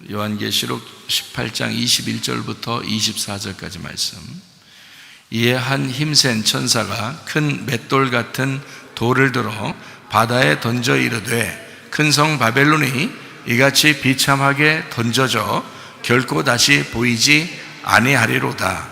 요한계시록 18장 21절부터 24절까지 말씀. 이에 한 힘센 천사가 큰 맷돌 같은 돌을 들어 바다에 던져 이르되 큰 성 바벨론이 이같이 비참하게 던져져 결코 다시 보이지 아니하리로다.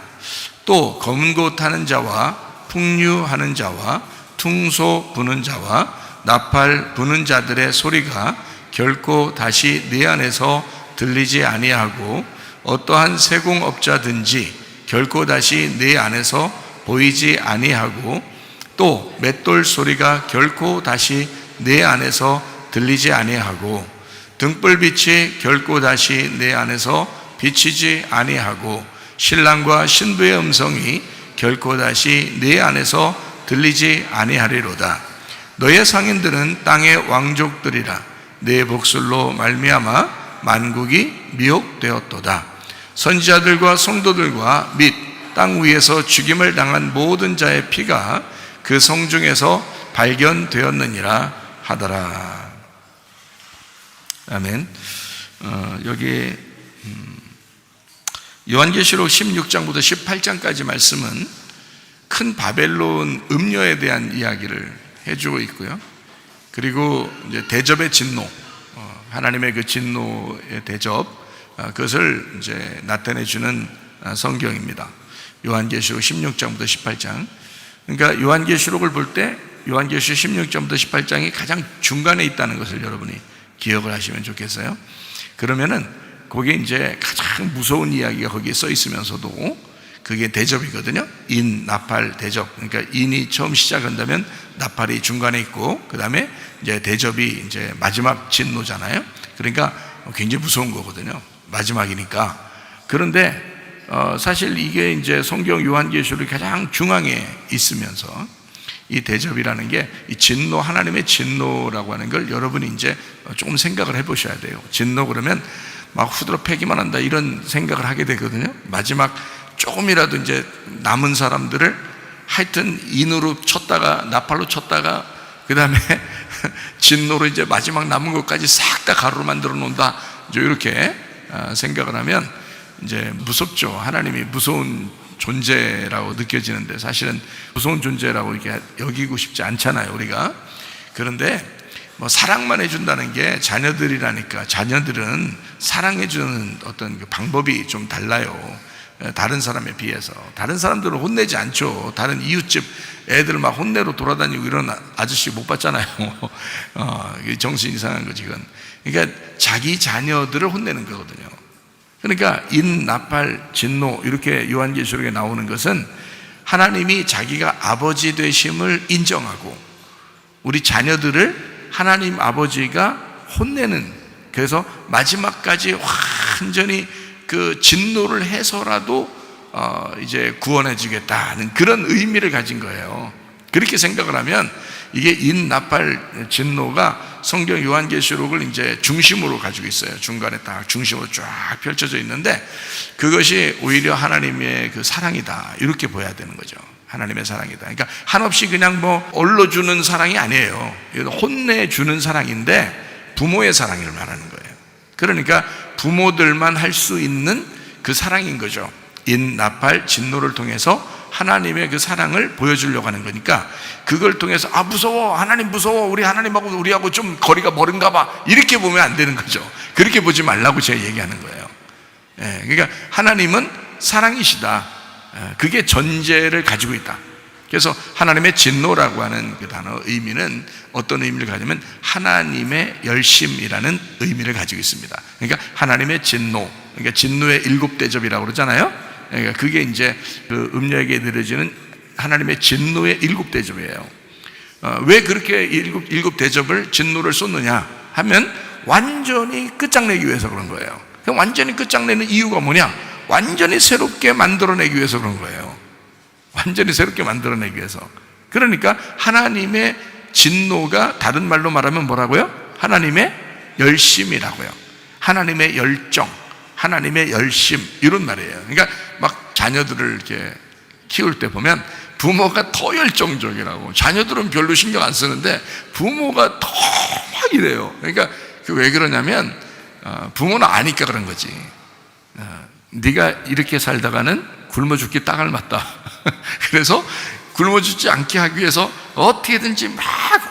또 검은 고 타는 자와 풍류하는 자와 퉁소 부는 자와 나팔 부는 자들의 소리가 결코 다시 네 안에서 들리지 아니하고 어떠한 세공업자든지 결코 다시 네 안에서 보이지 아니하고 또 맷돌 소리가 결코 다시 네 안에서 들리지 아니하고 등불빛이 결코 다시 네 안에서 비치지 아니하고 신랑과 신부의 음성이 결코 다시 네 안에서 들리지 아니하리로다. 너의 상인들은 땅의 왕족들이라. 네 복술로 말미암아 만국이 미혹되었도다. 선지자들과 성도들과 및 땅 위에서 죽임을 당한 모든 자의 피가 그 성중에서 발견되었느니라 하더라. 아멘. 여기 요한계시록 16장부터 18장까지 말씀은 큰 바벨론 음녀에 대한 이야기를 해주고 있고요. 그리고 이제 대접의 진노, 하나님의 그 진노의 대접, 그것을 이제 나타내주는 성경입니다. 요한계시록 16장부터 18장. 그러니까 요한계시록을 볼 때 요한계시록 16장부터 18장이 가장 중간에 있다는 것을 여러분이 기억을 하시면 좋겠어요. 그러면은 그게 이제 가장 무서운 이야기가 거기에 써 있으면서도 그게 대접이거든요. 인, 나팔, 대접. 그러니까 인이 처음 시작한다면 나팔이 중간에 있고 그 다음에 이제 대접이 이제 마지막 진노잖아요. 그러니까 굉장히 무서운 거거든요. 마지막이니까. 그런데 사실 이게 이제 성경 요한계시록이 가장 중앙에 있으면서 이 대접이라는 게 이 진노, 하나님의 진노라고 하는 걸 여러분이 이제 조금 생각을 해보셔야 돼요. 진노 그러면 막 후드러 패기만 한다 이런 생각을 하게 되거든요. 마지막 조금이라도 이제 남은 사람들을 하여튼 인으로 쳤다가 나팔로 쳤다가 그 다음에 진노로 이제 마지막 남은 것까지 싹 다 가루로 만들어 놓는다. 이렇게 생각을 하면 이제 무섭죠. 하나님이 무서운 존재라고 느껴지는데 사실은 무서운 존재라고 이렇게 여기고 싶지 않잖아요, 우리가. 그런데 뭐 사랑만 해준다는 게 자녀들이라니까 자녀들은 사랑해주는 어떤 그 방법이 좀 달라요. 다른 사람에 비해서. 다른 사람들은 혼내지 않죠. 다른 이웃집 애들 막 혼내러 돌아다니고 이런 아저씨 못 봤잖아요. 정신 이상한 거지, 이건. 그러니까 자기 자녀들을 혼내는 거거든요. 그러니까 인, 나팔, 진노 이렇게 요한계시록에 나오는 것은 하나님이 자기가 아버지 되심을 인정하고 우리 자녀들을 하나님 아버지가 혼내는, 그래서 마지막까지 완전히 그 진노를 해서라도 이제 구원해 주겠다는 그런 의미를 가진 거예요. 그렇게 생각을 하면 이게 인, 나팔, 진노가 성경 요한계시록을 이제 중심으로 가지고 있어요. 중간에 딱 중심으로 쫙 펼쳐져 있는데 그것이 오히려 하나님의 그 사랑이다 이렇게 보여야 되는 거죠. 하나님의 사랑이다. 그러니까 한없이 그냥 뭐 얼러주는 사랑이 아니에요. 혼내주는 사랑인데 부모의 사랑을 말하는 거예요. 그러니까 부모들만 할 수 있는 그 사랑인 거죠. 인, 나팔, 진노를 통해서 하나님의 그 사랑을 보여주려고 하는 거니까 그걸 통해서 무서워, 하나님 무서워, 우리 하나님하고 우리하고 좀 거리가 멀은가 봐 이렇게 보면 안 되는 거죠. 그렇게 보지 말라고 제가 얘기하는 거예요. 그러니까 하나님은 사랑이시다. 그게 전제를 가지고 있다. 그래서 하나님의 진노라고 하는 그 단어 의미는 어떤 의미를 가지면 하나님의 열심이라는 의미를 가지고 있습니다. 그러니까 하나님의 진노, 그러니까 진노의 일곱 대접이라고 그러잖아요. 그러니까 그게 이제 그 음녀에게 내려지는 하나님의 진노의 일곱 대접이에요. 왜 그렇게 일곱 대접을 진노를 쏟느냐 하면 완전히 끝장내기 위해서 그런 거예요. 그럼 완전히 끝장내는 이유가 뭐냐? 완전히 새롭게 만들어내기 위해서 그런 거예요. 완전히 새롭게 만들어내기 위해서. 그러니까 하나님의 진노가 다른 말로 말하면 뭐라고요? 하나님의 열심이라고요. 하나님의 열정, 하나님의 열심 이런 말이에요. 그러니까 막 자녀들을 이렇게 키울 때 보면 부모가 더 열정적이라고. 자녀들은 별로 신경 안 쓰는데 부모가 더 막 이래요. 그러니까 왜 그러냐면 부모는 아니까 그런 거지. 네가 이렇게 살다가는 굶어 죽기 딱 알맞다. 그래서 굶어 죽지 않게 하기 위해서 어떻게든지 막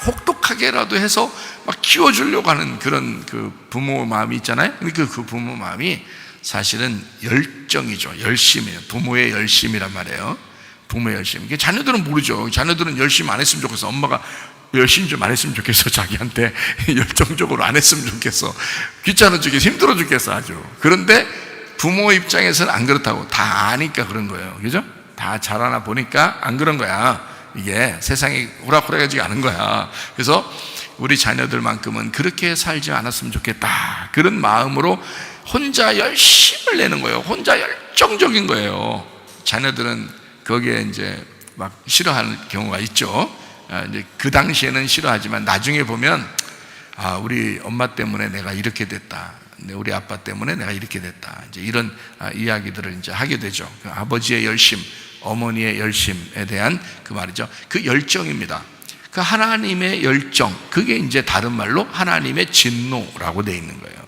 혹독하게라도 해서 막 키워주려고 하는 그런 그 부모 마음이 있잖아요. 그 부모 마음이 사실은 열정이죠. 열심이에요. 부모의 열심이란 말이에요. 부모의 열심. 자녀들은 모르죠. 자녀들은 열심히 안 했으면 좋겠어. 엄마가 열심히 좀 안 했으면 좋겠어. 자기한테 열정적으로 안 했으면 좋겠어. 귀찮아 죽겠어. 힘들어 죽겠어. 아주. 그런데 부모 입장에서는 안 그렇다고. 다 아니까 그런 거예요. 그죠? 다 자라나 보니까 안 그런 거야. 이게 세상이 호락호락하지 않은 거야. 그래서 우리 자녀들만큼은 그렇게 살지 않았으면 좋겠다. 그런 마음으로 혼자 열심을 내는 거예요. 혼자 열정적인 거예요. 자녀들은 거기에 이제 막 싫어하는 경우가 있죠. 이제 그 당시에는 싫어하지만 나중에 보면 우리 엄마 때문에 내가 이렇게 됐다. 우리 아빠 때문에 내가 이렇게 됐다. 이제 이런 이야기들을 이제 하게 되죠. 그 아버지의 열심, 어머니의 열심에 대한 그 말이죠. 그 열정입니다. 그 하나님의 열정, 그게 이제 다른 말로 하나님의 진노라고 되어 있는 거예요.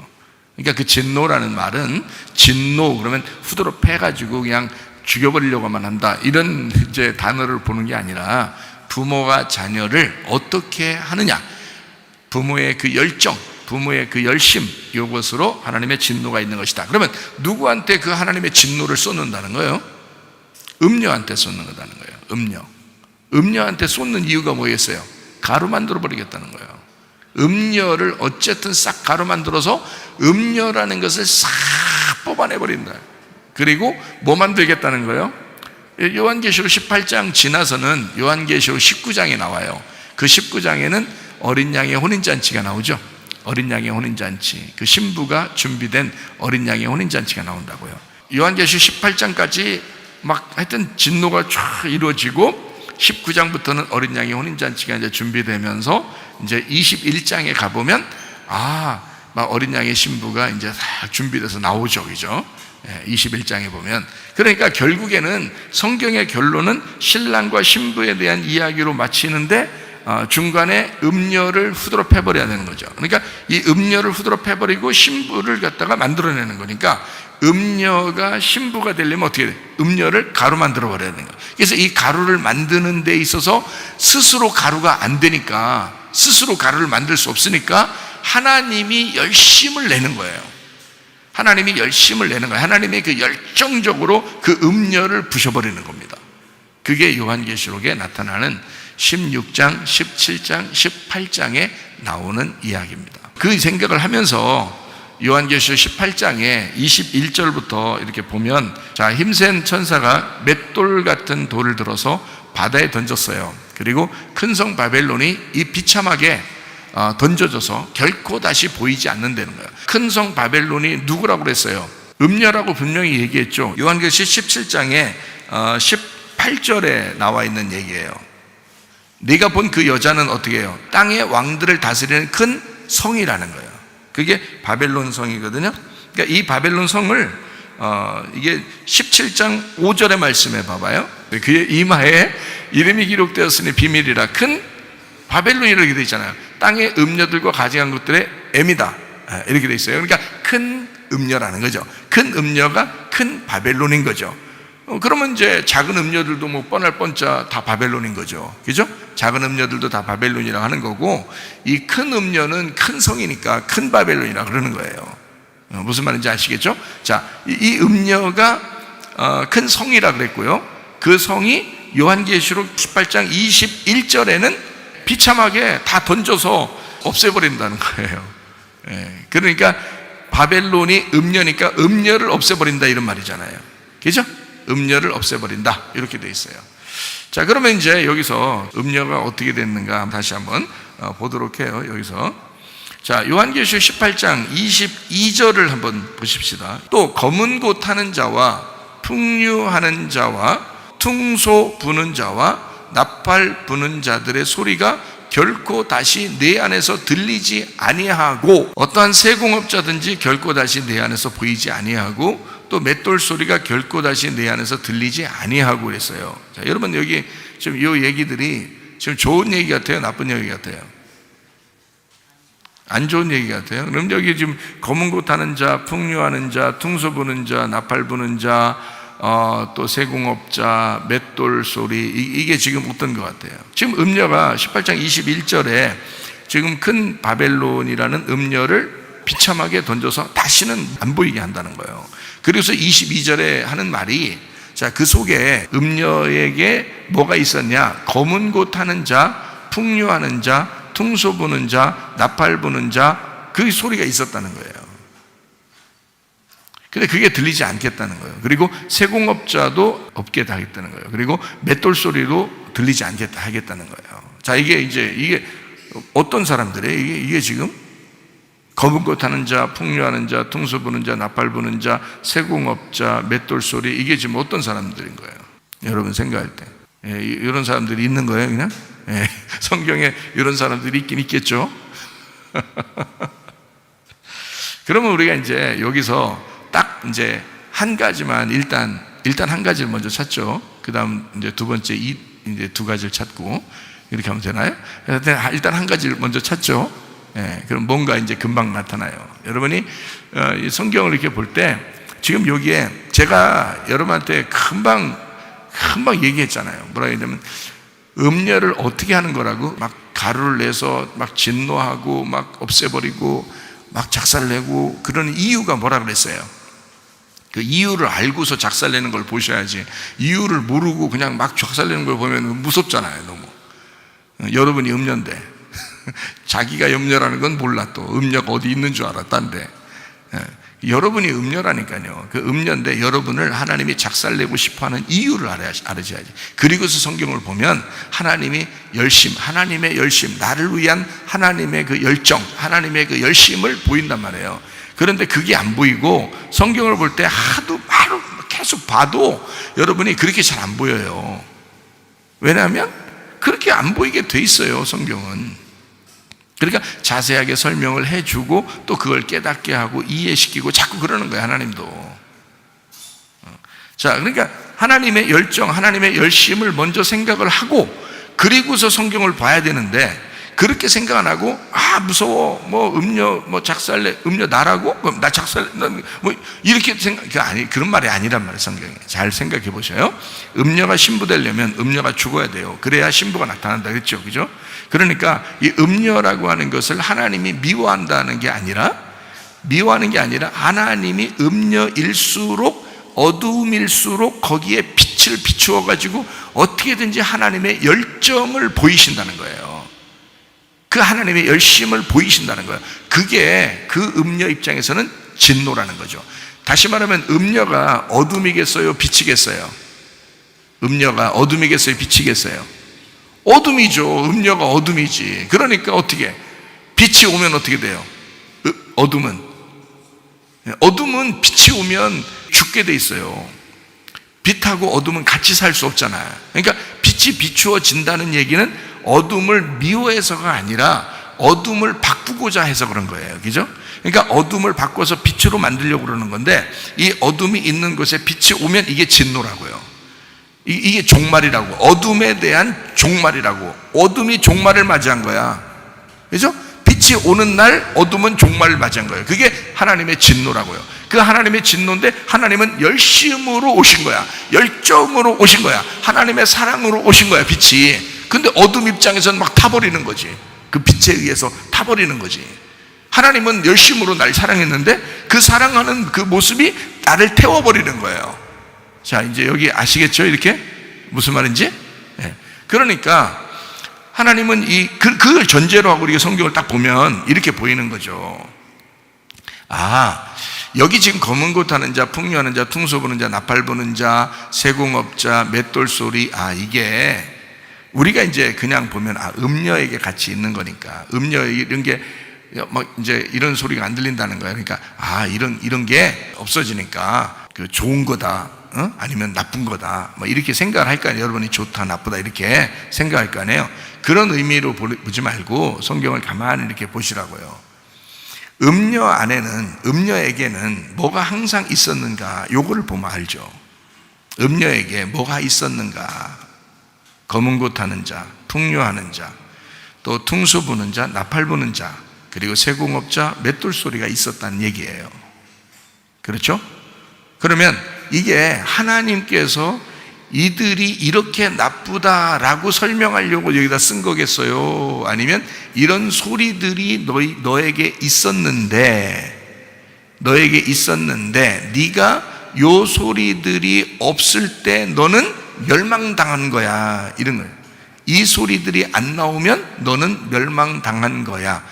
그러니까 그 진노라는 말은 진노 그러면 후드로 패가지고 그냥 죽여버리려고만 한다 이런 이제 단어를 보는 게 아니라 부모가 자녀를 어떻게 하느냐, 부모의 그 열정, 부모의 그 열심, 이것으로 하나님의 진노가 있는 것이다. 그러면 누구한테 그 하나님의 진노를 쏟는다는 거예요? 음녀한테 쏟는 거다는 거예요. 음녀한테 쏟는 이유가 뭐였어요? 가루 만들어 버리겠다는 거예요. 음녀를 어쨌든 싹 가루 만들어서 음녀라는 것을 싹 뽑아내 버린다. 그리고 뭐 만들겠다는 거예요? 요한계시록 18장 지나서는 요한계시록 19장에 나와요. 그 19장에는 어린 양의 혼인잔치가 나오죠. 어린 양의 혼인잔치, 그 신부가 준비된 어린 양의 혼인잔치가 나온다고요. 요한계시록 18장까지 막 하여튼 진노가 쫙 이루어지고 19장부터는 어린 양의 혼인잔치가 이제 준비되면서 이제 21장에 가보면 막 어린 양의 신부가 이제 다 준비돼서 나오죠. 그죠? 21장에 보면. 그러니까 결국에는 성경의 결론은 신랑과 신부에 대한 이야기로 마치는데 중간에 음녀를 후드로 패버려야 되는 거죠. 그러니까 이 음녀를 후드로 패버리고 신부를 갖다가 만들어내는 거니까 음녀가 신부가 되려면 어떻게 돼? 음녀를 가루 만들어 버려야 되는 거예요. 그래서 이 가루를 만드는 데 있어서 스스로 가루가 안 되니까, 스스로 가루를 만들 수 없으니까 하나님이 열심을 내는 거예요. 하나님이 열심을 내는 거예요. 하나님이 그 열정적으로 그 음녀를 부셔버리는 겁니다. 그게 요한계시록에 나타나는 16장, 17장, 18장에 나오는 이야기입니다. 그 생각을 하면서 요한계시록 18장에 21절부터 이렇게 보면, 자, 힘센 천사가 맷돌 같은 돌을 들어서 바다에 던졌어요. 그리고 큰 성 바벨론이 이 비참하게 던져져서 결코 다시 보이지 않는다는 거예요. 큰 성 바벨론이 누구라고 그랬어요? 음녀라고 분명히 얘기했죠. 요한계시록 17장에 18절에 나와 있는 얘기예요. 네가 본 그 여자는 어떻게 해요? 땅의 왕들을 다스리는 큰 성이라는 거예요. 그게 바벨론 성이거든요. 그러니까 이 바벨론 성을 이게 17장 5절의 말씀에 봐봐요. 그의 이마에 이름이 기록되었으니 비밀이라 큰 바벨론이라고 되어 있잖아요. 땅의 음녀들과 가증한 것들의 M이다 이렇게 되어 있어요. 그러니까 큰 음녀라는 거죠. 큰 음녀가 큰 바벨론인 거죠. 그러면 이제 작은 음녀들도 뭐 뻔할 뻔짜 다 바벨론인 거죠. 그죠? 작은 음녀들도 다 바벨론이라고 하는 거고, 이 큰 음녀는 큰 성이니까 큰 바벨론이라 그러는 거예요. 무슨 말인지 아시겠죠? 자, 이 음녀가 큰 성이라 그랬고요. 그 성이 요한계시록 18장 21절에는 비참하게 다 던져서 없애버린다는 거예요. 그러니까 바벨론이 음녀니까 음녀를 없애버린다 이런 말이잖아요. 그죠? 음녀를 없애버린다 이렇게 돼 있어요. 자, 그러면 이제 여기서 음녀가 어떻게 됐는가 다시 한번 보도록 해요. 여기서 자, 요한계시록 18장 22절을 한번 보십시다. 또 검은 고 타는 자와 풍류하는 자와 퉁소 부는 자와 나팔 부는 자들의 소리가 결코 다시 내 안에서 들리지 아니하고, 어떠한 세공업자든지 결코 다시 내 안에서 보이지 아니하고, 또 맷돌 소리가 결코 다시 내 안에서 들리지 아니하고 그랬어요. 자, 여러분 여기 지금 이 얘기들이 지금 좋은 얘기 같아요? 나쁜 얘기 같아요? 안 좋은 얘기 같아요. 그럼 여기 지금 검은 곳 하는 자, 풍류하는 자, 퉁소 부는 자, 나팔 부는 자, 또 세공업자, 맷돌 소리, 이게 지금 어떤 것 같아요? 지금 음녀가 18장 21절에 지금 큰 바벨론이라는 음녀를 비참하게 던져서 다시는 안 보이게 한다는 거예요. 그래서 22절에 하는 말이, 자, 그 속에 음녀에게 뭐가 있었냐? 검은 곳 하는 자, 풍류하는 자, 퉁소 부는 자, 나팔 부는 자, 그 소리가 있었다는 거예요. 근데 그게 들리지 않겠다는 거예요. 그리고 세공업자도 없게 하겠다는 거예요. 그리고 맷돌 소리도 들리지 않겠다 하겠다는 거예요. 자, 이게 어떤 사람들이에요? 이게 지금 검은 꽃 하는 자, 풍류하는 자, 퉁소 부는 자, 나팔 부는 자, 세공업자, 맷돌 소리, 이게 지금 어떤 사람들인 거예요? 여러분 생각할 때 이런 사람들이 있는 거예요, 그냥? 성경에 이런 사람들이 있긴 있겠죠. 그러면 우리가 이제 여기서 딱 이제 한 가지만 일단 한 가지를 먼저 찾죠. 그 다음 이제 두 번째 이제 두 가지를 찾고 이렇게 하면 되나요? 일단 한 가지를 먼저 찾죠. 그럼 뭔가 이제 금방 나타나요. 여러분이 이 성경을 이렇게 볼 때 지금 여기에 제가 여러분한테 금방 얘기했잖아요. 뭐라 해야 되면 음녀를 어떻게 하는 거라고? 막 가루를 내서 막 진노하고 막 없애버리고 막 작살내고 그러는 이유가 뭐라 그랬어요? 그 이유를 알고서 작살내는 걸 보셔야지, 이유를 모르고 그냥 막 작살내는 걸 보면 무섭잖아요. 너무. 여러분이 음녀인데 자기가 음녀라는 건 몰라. 또 음녀가 어디 있는 줄 알아, 딴데. 여러분이 음녀라니까요. 그 음녀인데 여러분을 하나님이 작살내고 싶어하는 이유를 알아야지. 그리고서 성경을 보면 하나님의 열심, 나를 위한 하나님의 그 열정, 하나님의 그 열심을 보인단 말이에요. 그런데 그게 안 보이고 성경을 볼 때 하루 계속 봐도 여러분이 그렇게 잘 안 보여요. 왜냐하면 그렇게 안 보이게 돼 있어요, 성경은. 그러니까 자세하게 설명을 해주고 또 그걸 깨닫게 하고 이해시키고 자꾸 그러는 거예요, 하나님도. 자, 그러니까 하나님의 열정, 하나님의 열심을 먼저 생각을 하고 그리고서 성경을 봐야 되는데, 그렇게 생각 안 하고 무서워, 음녀 작살내, 음녀 나라고? 그럼 나 작살내, 이렇게 그런 말이 아니란 말이에요. 성경에 잘 생각해 보셔요. 음녀가 신부되려면 음녀가 죽어야 돼요. 그래야 신부가 나타난다 그랬죠, 그죠? 그러니까 이 음녀라고 하는 것을 하나님이 미워하는 게 아니라 하나님이 음녀일수록, 어두움일수록 거기에 빛을 비추어 가지고 어떻게든지 하나님의 열정을 보이신다는 거예요. 그 하나님의 열심을 보이신다는 거예요. 그게 그 음녀 입장에서는 진노라는 거죠. 다시 말하면 음녀가 어둠이겠어요, 빛이겠어요? 음녀가 어둠이겠어요, 빛이겠어요? 어둠이죠. 음녀가 어둠이지. 그러니까 어떻게? 빛이 오면 어떻게 돼요? 어둠은 빛이 오면 죽게 돼 있어요. 빛하고 어둠은 같이 살 수 없잖아요. 그러니까 빛이 비추어진다는 얘기는 어둠을 미워해서가 아니라 어둠을 바꾸고자 해서 그런 거예요. 그죠? 그러니까 어둠을 바꿔서 빛으로 만들려고 그러는 건데, 이 어둠이 있는 곳에 빛이 오면 이게 진노라고요. 이게 종말이라고. 어둠에 대한 종말이라고. 어둠이 종말을 맞이한 거야. 그죠? 빛이 오는 날 어둠은 종말을 맞이한 거예요. 그게 하나님의 진노라고요. 그 하나님의 진노인데 하나님은 열심으로 오신 거야. 열정으로 오신 거야. 하나님의 사랑으로 오신 거야, 빛이. 근데 어둠 입장에서는 막 타버리는 거지. 그 빛에 의해서 타버리는 거지. 하나님은 열심으로 날 사랑했는데 그 사랑하는 그 모습이 나를 태워버리는 거예요. 자, 이제 여기 아시겠죠? 이렇게 무슨 말인지? 네. 그러니까 하나님은 그걸 전제로 하고 우리가 성경을 딱 보면 이렇게 보이는 거죠. 여기 지금 검은 곳 하는 자, 풍류하는 자, 퉁소 부는 자, 나팔 부는 자, 세공업자, 맷돌 소리, 이게 우리가 이제 그냥 보면 음녀에게 같이 있는 거니까, 음녀 이런 게 막 이제 이런 소리가 안 들린다는 거예요. 그러니까 이런 게 없어지니까 그 좋은 거다, 아니면 나쁜 거다, 이렇게 생각을 할 거 아니에요. 여러분이 좋다, 나쁘다 이렇게 생각할 거 아니에요. 그런 의미로 보지 말고 성경을 가만히 이렇게 보시라고요. 음녀에게는 뭐가 항상 있었는가, 요거를 보면 알죠. 음녀에게 뭐가 있었는가? 검은 곳 하는 자, 풍류하는 자, 또 퉁소 부는 자, 나팔 부는 자, 그리고 세공업자 맷돌 소리가 있었다는 얘기예요. 그렇죠? 그러면 이게 하나님께서 이들이 이렇게 나쁘다라고 설명하려고 여기다 쓴 거겠어요? 아니면 이런 소리들이 너에게 있었는데 네가 요 소리들이 없을 때 너는 멸망당한 거야, 이런 거예요. 이 소리들이 안 나오면 너는 멸망당한 거야.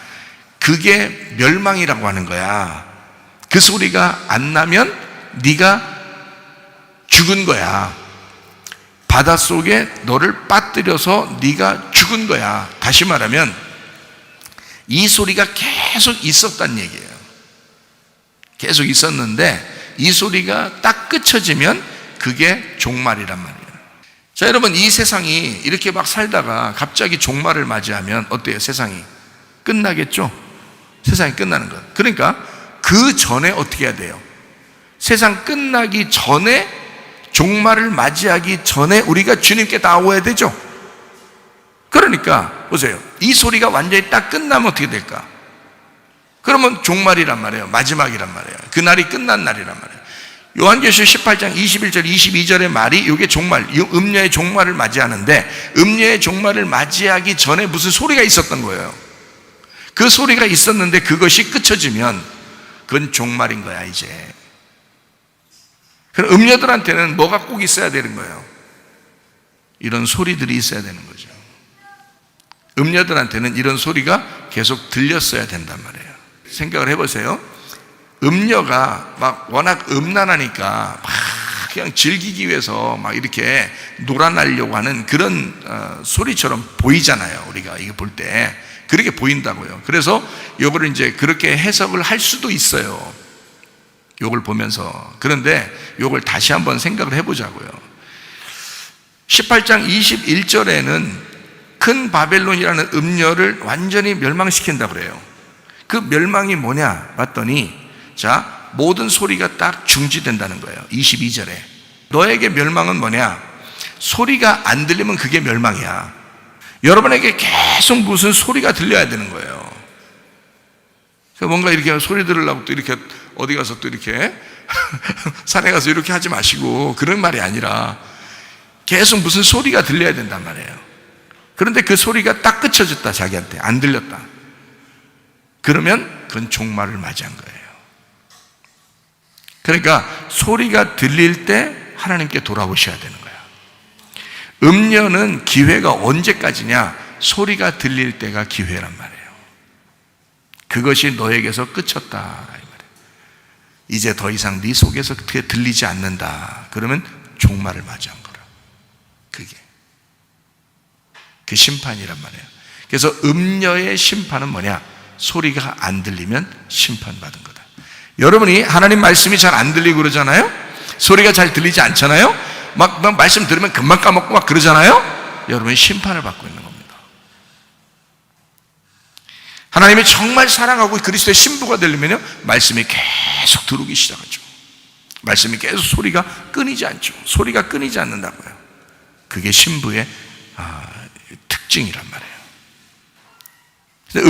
그게 멸망이라고 하는 거야. 그 소리가 안 나면 네가 죽은 거야. 바닷속에 너를 빠뜨려서 네가 죽은 거야. 다시 말하면 이 소리가 계속 있었단 얘기예요. 계속 있었는데 이 소리가 딱 그쳐지면 그게 종말이란 말이에요. 자, 여러분, 이 세상이 이렇게 막 살다가 갑자기 종말을 맞이하면 어때요? 세상이 끝나겠죠? 세상이 끝나는 거예요. 그러니까 그 전에 어떻게 해야 돼요? 세상 끝나기 전에, 종말을 맞이하기 전에 우리가 주님께 나와야 되죠. 그러니까 보세요, 이 소리가 완전히 딱 끝나면 어떻게 될까? 그러면 종말이란 말이에요. 마지막이란 말이에요. 그날이 끝난 날이란 말이에요. 요한계시록 18장 21절 22절의 말이 이게 종말, 음녀의 종말을 맞이하는데, 음녀의 종말을 맞이하기 전에 무슨 소리가 있었던 거예요. 그 소리가 있었는데 그것이 그쳐지면 그건 종말인 거야, 이제. 그럼 음녀들한테는 뭐가 꼭 있어야 되는 거예요? 이런 소리들이 있어야 되는 거죠. 음녀들한테는 이런 소리가 계속 들렸어야 된단 말이에요. 생각을 해보세요. 음녀가 막 워낙 음란하니까 막 그냥 즐기기 위해서 막 이렇게 놀아나려고 하는 그런 소리처럼 보이잖아요. 우리가 이거 볼 때 그렇게 보인다고요. 그래서 요거를 이제 그렇게 해석을 할 수도 있어요. 요걸 보면서. 그런데 요걸 다시 한번 생각을 해보자고요. 18장 21절에는 큰 바벨론이라는 음녀를 완전히 멸망시킨다고 그래요. 그 멸망이 뭐냐 봤더니, 자, 모든 소리가 딱 중지된다는 거예요. 22절에 너에게 멸망은 뭐냐? 소리가 안 들리면 그게 멸망이야. 여러분에게 계속 무슨 소리가 들려야 되는 거예요. 뭔가 이렇게 소리 들으려고 또 이렇게 어디 가서 또 이렇게 산에 가서 이렇게 하지 마시고, 그런 말이 아니라 계속 무슨 소리가 들려야 된단 말이에요. 그런데 그 소리가 딱 그쳐졌다, 자기한테 안 들렸다, 그러면 그건 종말을 맞이한 거예요. 그러니까 소리가 들릴 때 하나님께 돌아오셔야 되는 거예요. 음녀는 기회가 언제까지냐? 소리가 들릴 때가 기회란 말이에요. 그것이 너에게서 그쳤다, 이 말이에요. 이제 더 이상 네 속에서 그게 들리지 않는다, 그러면 종말을 맞이한 거라. 그게 그 심판이란 말이에요. 그래서 음녀의 심판은 뭐냐? 소리가 안 들리면 심판받은 거다. 여러분이 하나님 말씀이 잘 안 들리고 그러잖아요. 소리가 잘 들리지 않잖아요. 막 말씀 들으면 금방 까먹고 막 그러잖아요. 여러분이 심판을 받고 있는 겁니다. 하나님이 정말 사랑하고 그리스도의 신부가 되려면요, 말씀이 계속 들어오기 시작하죠. 말씀이 계속, 소리가 끊이지 않죠. 소리가 끊이지 않는다고요. 그게 신부의 특징이란 말이에요.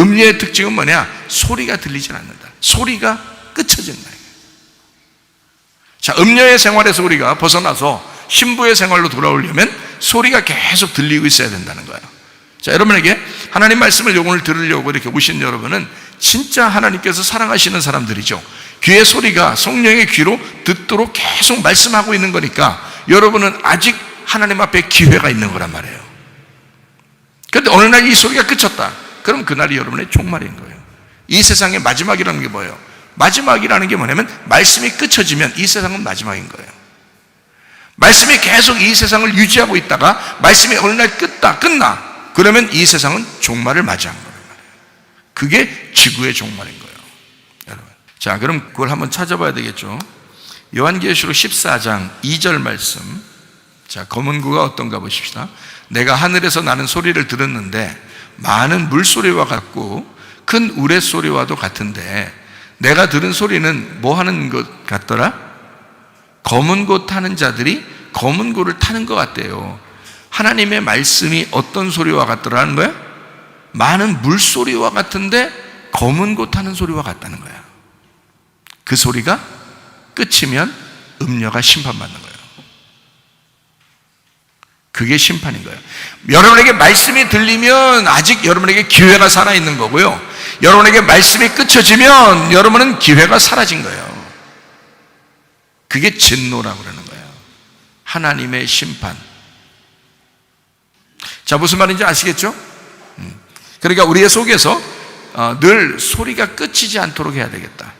음녀의 특징은 뭐냐? 소리가 들리지 않는다. 소리가 끝쳐진다. 자, 음녀의 생활에서 우리가 벗어나서 신부의 생활로 돌아오려면 소리가 계속 들리고 있어야 된다는 거예요. 자, 여러분에게 하나님 말씀을 오늘 들으려고 이렇게 오신 여러분은 진짜 하나님께서 사랑하시는 사람들이죠. 귀의 소리가 성령의 귀로 듣도록 계속 말씀하고 있는 거니까 여러분은 아직 하나님 앞에 기회가 있는 거란 말이에요. 그런데 어느 날 이 소리가 그쳤다, 그럼 그날이 여러분의 종말인 거예요. 이 세상의 마지막이라는 게 뭐예요? 마지막이라는 게 뭐냐면, 말씀이 끝쳐지면 이 세상은 마지막인 거예요. 말씀이 계속 이 세상을 유지하고 있다가 말씀이 어느 날 끝나, 그러면 이 세상은 종말을 맞이한 거란 말이에요. 그게 지구의 종말인 거예요, 여러분. 자, 그럼 그걸 한번 찾아봐야 되겠죠. 요한계시록 14장 2절 말씀. 자, 검은 구가 어떤가 보십시다. 내가 하늘에서 나는 소리를 들었는데 많은 물소리와 같고 큰 우레소리와도 같은데, 내가 들은 소리는 뭐 하는 것 같더라? 검은 고 타는 자들이 검은 고를 타는 것 같대요. 하나님의 말씀이 어떤 소리와 같더라는 거야? 많은 물소리와 같은데 검은 고 타는 소리와 같다는 거야. 그 소리가 끝이면 음녀가 심판받는 거예요. 그게 심판인 거예요. 여러분에게 말씀이 들리면 아직 여러분에게 기회가 살아있는 거고요, 여러분에게 말씀이 끝쳐지면 여러분은 기회가 사라진 거예요. 그게 진노라고 그러는 거예요. 하나님의 심판. 자, 무슨 말인지 아시겠죠? 그러니까 우리의 속에서 늘 소리가 끝이지 않도록 해야 되겠다.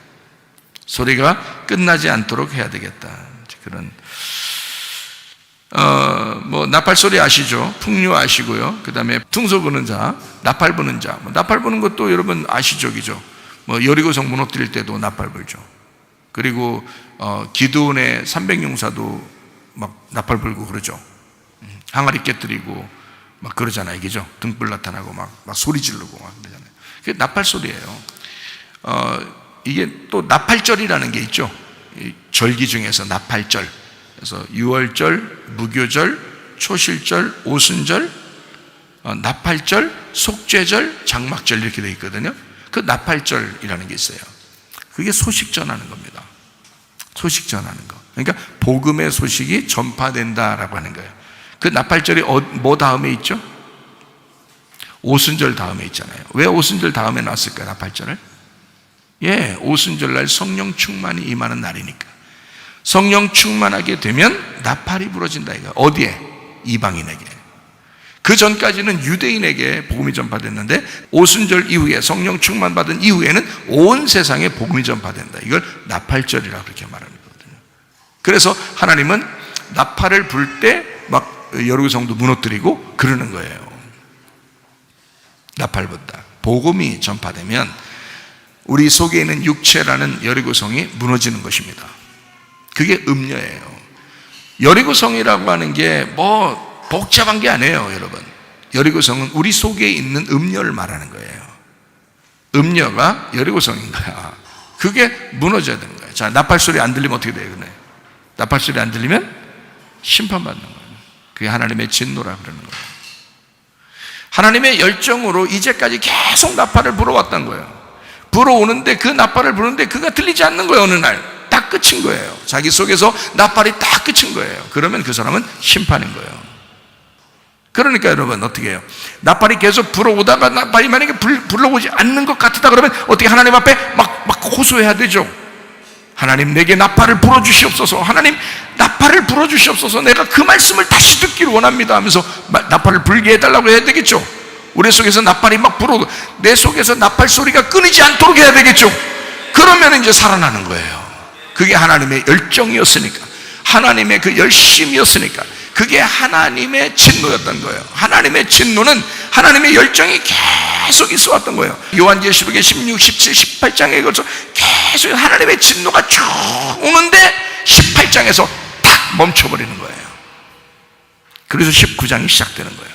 소리가 끝나지 않도록 해야 되겠다. 그런 나팔 소리 아시죠? 풍류 아시고요. 그 다음에 퉁소 부는 자, 나팔 부는 자. 나팔 부는 것도 여러분 아시죠, 그죠? 여리고성 무너뜨릴 때도 나팔 불죠. 그리고 기드온의 300용사도 막 나팔 불고 그러죠. 항아리 깨뜨리고 막 그러잖아요, 그죠? 등불 나타나고 막 소리 지르고 막 그러잖아요. 그게 나팔 소리예요. 이게 또 나팔절이라는 게 있죠. 절기 중에서 나팔절. 그래서 유월절, 무교절, 초실절, 오순절, 나팔절, 속죄절, 장막절 이렇게 되어 있거든요. 그 나팔절이라는 게 있어요. 그게 소식 전하는 겁니다. 소식 전하는 거. 그러니까 복음의 소식이 전파된다라고 하는 거예요. 그 나팔절이 뭐 다음에 있죠? 오순절 다음에 있잖아요. 왜 오순절 다음에 놨을까요, 나팔절을? 예, 오순절 날 성령 충만이 임하는 날이니까. 성령 충만하게 되면 나팔이 부러진다 이거야. 어디에? 이방인에게. 그 전까지는 유대인에게 복음이 전파됐는데 오순절 이후에 성령 충만 받은 이후에는 온 세상에 복음이 전파된다. 이걸 나팔절이라고 그렇게 말하는 거거든요. 그래서 하나님은 나팔을 불 때 막 여리고성도 무너뜨리고 그러는 거예요. 나팔 분다. 복음이 전파되면 우리 속에 있는 육체라는 여리고성이 무너지는 것입니다. 그게 음녀예요. 여리고성이라고 하는 게 복잡한 게 아니에요, 여러분. 여리고성은 우리 속에 있는 음녀를 말하는 거예요. 음녀가 여리고성인 거야. 그게 무너져야 되는 거예요. 자, 나팔 소리 안 들리면 어떻게 돼요? 그래? 나팔 소리 안 들리면 심판받는 거예요. 그게 하나님의 진노라 그러는 거예요. 하나님의 열정으로 이제까지 계속 나팔을 불어왔던 거예요. 불어오는데 그 나팔을 부르는데 그가 들리지 않는 거예요. 어느 날 딱 끝인 거예요. 자기 속에서 나팔이 딱 끝인 거예요. 그러면 그 사람은 심판인 거예요. 그러니까 여러분 어떻게 해요? 나팔이 계속 불어오다가 나팔이 만약에 불러오지 않는 것 같다 그러면 어떻게 하나님 앞에 막 호소해야 되죠. 하나님 내게 나팔을 불어주시옵소서. 하나님 나팔을 불어주시옵소서. 내가 그 말씀을 다시 듣기를 원합니다 하면서 나팔을 불게 해달라고 해야 되겠죠. 우리 속에서 나팔이 막 불어오고 내 속에서 나팔 소리가 끊이지 않도록 해야 되겠죠. 그러면 이제 살아나는 거예요. 그게 하나님의 열정이었으니까, 하나님의 그 열심이었으니까, 그게 하나님의 진노였던 거예요. 하나님의 진노는 하나님의 열정이 계속 있어 왔던 거예요. 요한계시록의 16, 17, 18장에 걸쳐 계속 하나님의 진노가 쭉 오는데 18장에서 탁 멈춰버리는 거예요. 그래서 19장이 시작되는 거예요.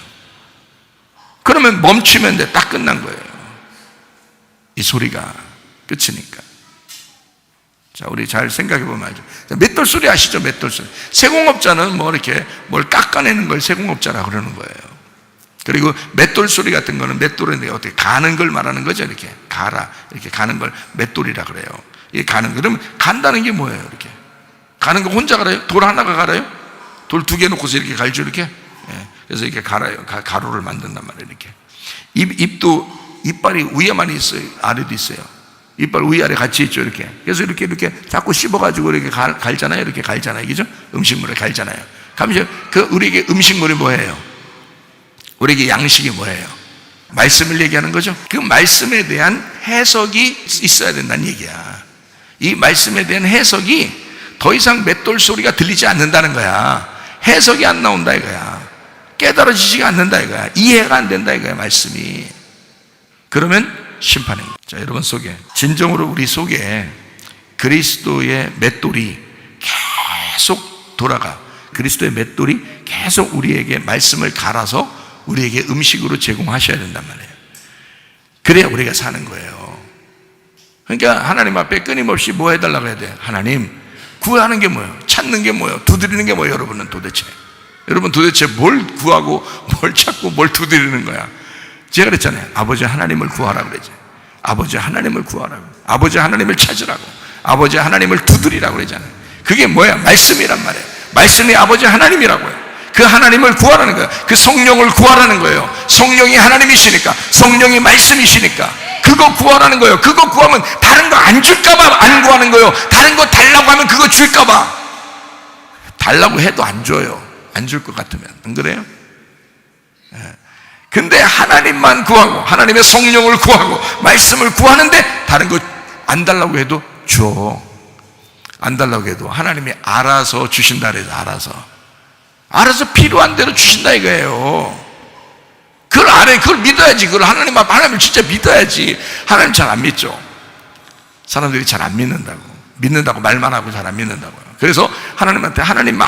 그러면 멈추면 돼. 딱 끝난 거예요. 이 소리가 끝이니까. 자, 우리 잘 생각해 보면 알죠. 맷돌 소리 아시죠? 맷돌 소리. 세공업자는 이렇게 뭘 깎아내는 걸 세공업자라고 그러는 거예요. 그리고 맷돌 소리 같은 거는 맷돌은 어떻게 가는 걸 말하는 거죠. 이렇게 가라. 이렇게 가는 걸 맷돌이라 그래요. 이게 가는 거. 그러면 간다는 게 뭐예요? 이렇게. 가는 거 혼자 갈아요? 돌 하나가 갈아요? 돌 2개 놓고서 이렇게 갈죠, 이렇게? 예. 그래서 이렇게 갈아요. 가루를 만든단 말이에요, 이렇게. 입도, 이빨이 위에만 있어요. 아래도 있어요. 이빨 위아래 같이 있죠, 이렇게. 그래서 이렇게 자꾸 씹어가지고 이렇게 갈잖아요. 이렇게 갈잖아요. 그죠? 음식물을 갈잖아요. 그러면 우리에게 음식물이 뭐예요? 우리에게 양식이 뭐예요? 말씀을 얘기하는 거죠. 그 말씀에 대한 해석이 있어야 된다는 얘기야. 이 말씀에 대한 해석이 더 이상 맷돌 소리가 들리지 않는다는 거야. 해석이 안 나온다 이거야. 깨달아지지가 않는다 이거야. 이해가 안 된다 이거야, 말씀이. 그러면 심판입니다. 자, 여러분 속에, 진정으로 우리 속에 그리스도의 맷돌이 계속 돌아가. 그리스도의 맷돌이 계속 우리에게 말씀을 갈아서 우리에게 음식으로 제공하셔야 된단 말이에요. 그래야 우리가 사는 거예요. 그러니까 하나님 앞에 끊임없이 뭐 해달라고 해야 돼요? 하나님, 구하는 게 뭐예요? 찾는 게 뭐예요? 두드리는 게 뭐예요? 여러분은 도대체? 여러분 도대체 뭘 구하고 뭘 찾고 뭘 두드리는 거야? 제가 그랬잖아요. 아버지 하나님을 구하라 그러지. 아버지 하나님을 구하라고, 아버지 하나님을 찾으라고, 아버지 하나님을 두드리라고 그러잖아요. 그게 뭐야? 말씀이란 말이에요. 말씀이 아버지 하나님이라고요. 그 하나님을 구하라는 거예요. 그 성령을 구하라는 거예요. 성령이 하나님이시니까, 성령이 말씀이시니까 그거 구하라는 거예요. 그거 구하면 다른 거 안 줄까봐 안 구하는 거예요. 다른 거 달라고 하면 그거 줄까봐. 달라고 해도 안 줘요. 안 줄 것 같으면. 안 그래요? 근데 하나님만 구하고 하나님의 성령을 구하고 말씀을 구하는데 다른 거 안 달라고 해도 줘. 안 달라고 해도 하나님이 알아서 주신다 그래서 알아서 필요한 대로 주신다 이거예요. 그걸 알아요. 그걸 믿어야지. 그걸 하나님을 진짜 믿어야지. 하나님 잘 안 믿죠. 사람들이 잘 안 믿는다고 말만 하고 잘 안 믿는다고요. 그래서 하나님한테 하나님만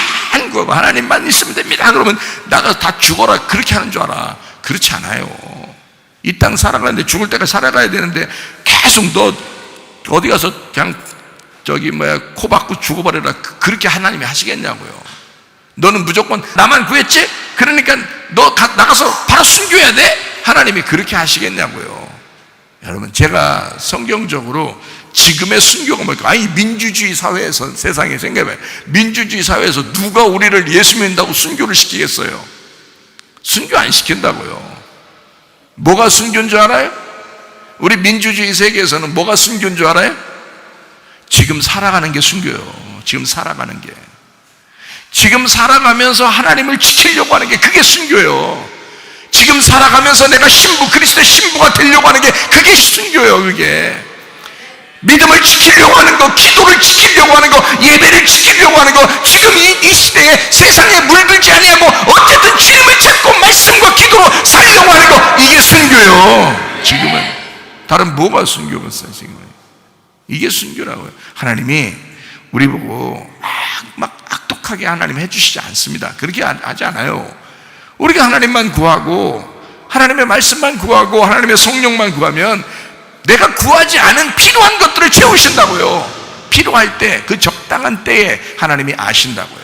구하고 하나님만 있으면 됩니다. 그러면 나가 다 죽어라 그렇게 하는 줄 알아. 그렇지 않아요. 이 땅 살아가는데 죽을 때까지 살아가야 되는데 계속 너 어디 가서 그냥 코 박고 죽어버려라 그렇게 하나님이 하시겠냐고요. 너는 무조건 나만 구했지? 그러니까 너 나가서 바로 순교해야 돼? 하나님이 그렇게 하시겠냐고요. 여러분, 제가 성경적으로 지금의 순교가 뭘까? 아니, 민주주의 사회에서, 세상에 생각해봐요. 민주주의 사회에서 누가 우리를 예수 믿는다고 순교를 시키겠어요? 순교 안 시킨다고요. 뭐가 순교인 줄 알아요? 우리 민주주의 세계에서는 뭐가 순교인 줄 알아요? 지금 살아가는 게 순교예요. 지금 살아가는 게. 지금 살아가면서 하나님을 지키려고 하는 게 그게 순교예요. 지금 살아가면서 내가 그리스도의 신부가 되려고 하는 게 그게 순교예요. 그게 믿음을 지키려고 하는 거, 기도를 지키려고 하는 거, 예배를 지키려고 하는 거, 지금 이 시대에 세상에 물들지 아니하고 어쨌든 주님을 찾고 말씀과 기도로 살려고 하는 거, 이게 순교예요. 지금은 다른 뭐가 순교겠어요? 지금은 이게 순교라고요. 하나님이 우리 보고 막 악독하게 하나님 해주시지 않습니다. 그렇게 하지 않아요. 우리가 하나님만 구하고 하나님의 말씀만 구하고 하나님의 성령만 구하면 내가 구하지 않은 필요한 것들을 채우신다고요. 필요할 때, 그 적당한 때에 하나님이 아신다고요.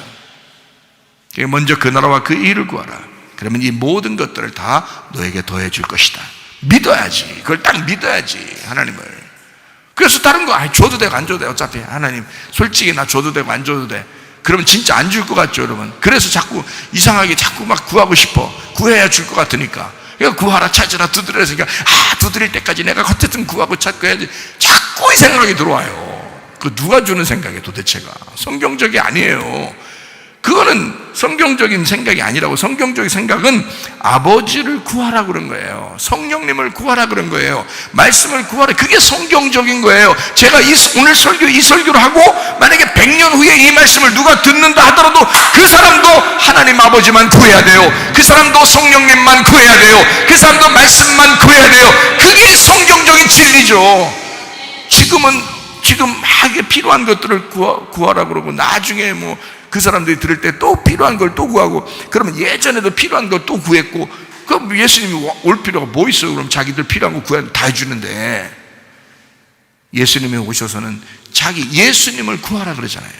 먼저 그 나라와 그 일을 구하라. 그러면 이 모든 것들을 다 너에게 더해 줄 것이다. 믿어야지. 그걸 딱 믿어야지, 하나님을. 그래서 다른 거 줘도 되고 안 줘도 돼. 어차피 하나님 솔직히 나 줘도 되고 안 줘도 돼. 그러면 진짜 안 줄 것 같죠, 여러분? 그래서 자꾸 이상하게 자꾸 막 구하고 싶어. 구해야 줄 것 같으니까. 그러니까 구하라, 찾으라, 두드리라 했으니까 두드릴 때까지 내가 어쨌든 구하고 찾고 해야지. 자꾸 이 생각이 들어와요. 그 누가 주는 생각이에요, 도대체가? 성경적이 아니에요. 그거는 성경적인 생각이 아니라고. 성경적인 생각은 아버지를 구하라 그런 거예요. 성령님을 구하라 그런 거예요. 말씀을 구하라. 그게 성경적인 거예요. 제가 오늘 이 설교를 하고 만약에 100년 후에 이 말씀을 누가 듣는다 하더라도 그 사람도 하나님 아버지만 구해야 돼요. 그 사람도 성령님만 구해야 돼요. 그 사람도 말씀만 구해야 돼요. 그게 성경적인 진리죠. 지금 막 필요한 것들을 구하라 그러고 나중에 그 사람들이 들을 때 또 필요한 걸 또 구하고, 그러면 예전에도 필요한 걸 또 구했고, 그럼 예수님이 올 필요가 뭐 있어요? 그럼 자기들 필요한 거 구하면 다 해주는데, 예수님이 오셔서는 예수님을 구하라 그러잖아요.